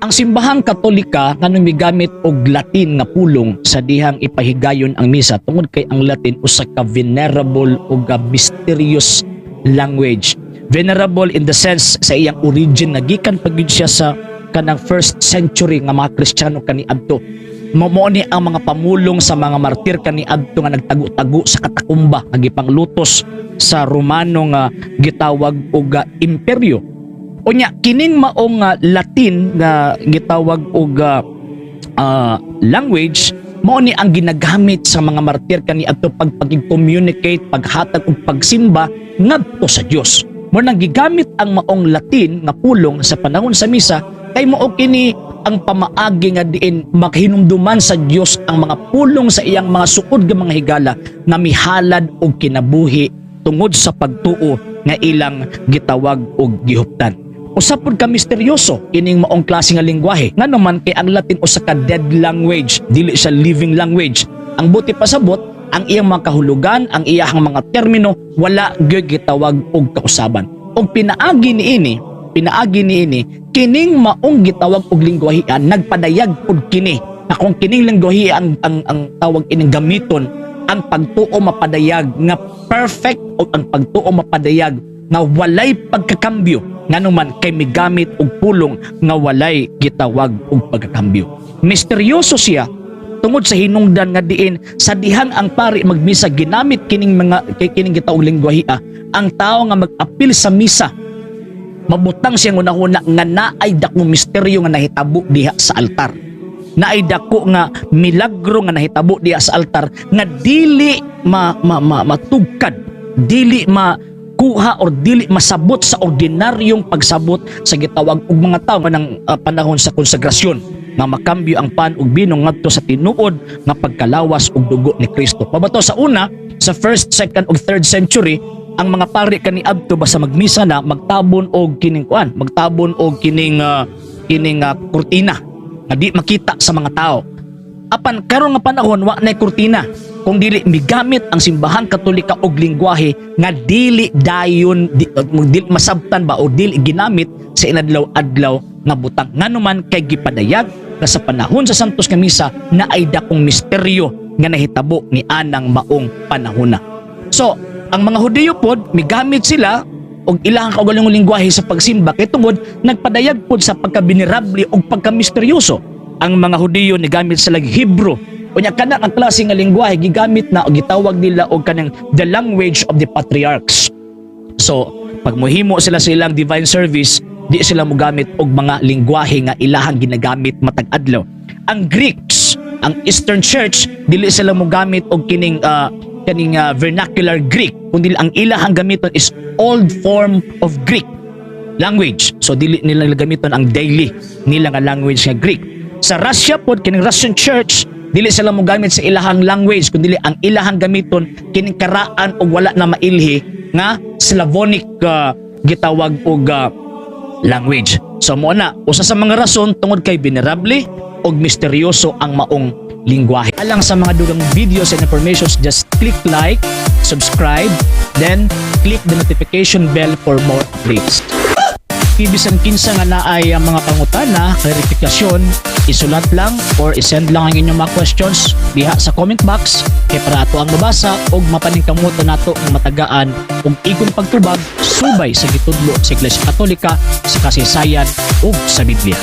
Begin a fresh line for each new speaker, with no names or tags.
Ang simbahang Katolika nganong migamit og Latin nga pulong sa dihang ipahigayon ang misa tungod kay ang Latin usa ka venerable ug mysterious language. Venerable in the sense sa iyang origin nagikan pagid siya sa kanang first century nga mga Kristiyano kaniadto. Mao ni ang mga pamulong sa mga martir kaniadto nga nagtago-tago sa katakumba nga gipanglutos sa Romano nga gitawag og imperyo. Unya kining maong Latin nga gitawag og language mao ni ang ginagamit sa mga martir kaniadto pag-communicate, paghatag og pagsimba ngadto sa Dios. Mo nang gigamit ang maong Latin nga pulong sa panahon sa misa kay mao kini ang pamaagi nga diin maghinumduman sa Dios ang mga pulong sa iyang mga suod nga mga higala nga mihalad og kinabuhi tungod sa pagtuo nga ilang gitawag og gihuptan. Usa pod ka misteryoso ining maong klase nga lengguwahe nga naman kay ang Latin usa ka dead language, dili siya living language. Ang buti pasabot ang iyang mga kahulugan, ang iyang mga termino wala gyud gitawag og kausaban. Og pinaagi niini kining maong gitawag og lengguwahe nagpadayag pod kini na kung kining lengguwahe ang tawag ining gamiton ang pagtuo mapadayag nga perfect o ang pagtuo mapadayag nga walay pagkakambyo nganuman kay migamit og pulong nga walay gitawag og pagkakambyo. Misteryoso siya tungod sa hinungdan nga diin sa dihang ang pari magmisa ginamit kining kining gitawag lengguwahe ang tao nga mag-apil sa misa mabutang siyang unahuna nga naay dakong misteryo nga nahitabo diha sa altar. Naay dako nga milagro nga nahitabo diha sa altar nga dili matugkad, dili makuha or dili masabot sa ordinaryong pagsabot sa gitawag og mga tawo ng panahon sa konsagrasyon nga makambyo ang pan ug bino ngadto sa tinuod nga pagkalawas og dugo ni Kristo. Pabato sa una, sa 1st, 2nd ug 3rd century, ang mga pari kaniadto basta magmisa na magtabon og kining kuan, magtabon og kining kurtina nga di makita sa mga tao. Apan karon nga panahon wa nay kurtina kung dili migamit ang simbahang Katolika og lengguwahe nga dili dayon dili masabtan ba o dili ginamit sa inadlaw-adlaw nga butang nganuman kay gipadayag na sa panahon sa Santos nga Misa na ay dakong misteryo nga nahitabo ni anang maong panahona. So ang mga Hudiyo pod migamit sila og ilang kaugalingong lengguwahe sa pagsimba kay tungod nagpadayag pod sa pagkabinerable og pagkamisteryoso. Ang mga Hudiyo nigamit sila Hebrew. Unya kana ang klase nga lengguwahe gigamit na og gitawag nila og kanang the language of the patriarchs. So pag mohimo sila sa ilang divine service, di sila mogamit og mga lengguwahe nga ilahang ginagamit matag adlaw. Ang Greeks, ang Eastern Church, dili sila mogamit og kining vernacular Greek, kundi ang ilahang gamiton is old form of Greek language. So dili nila gamiton ang daily nila nga language nga Greek. Sa Russia pod kining Russian Church, dili sila mogamit sa ilahang language kundi ang ilahang gamiton kining karaan og wala na mailhi nga Slavonic gitawag og language. So mo na usa sa mga rason tungod kay venerable og misteryoso ang maong lengguwahe. Alang sa mga dugang videos and informations, just click like, subscribe, then click the notification bell for more updates. Ibisan kinsa nga naay ang mga pangutana, klarifikasyon, isulat lang or isend lang ang inyong mga questions diha sa comment box kay para ato ang mabasa og mapaningkamuto nato ang matagaan ug igong pagtubag subay sa gitudlo sa Iglesia Katolika, sa kasaysayan ug sa Biblia.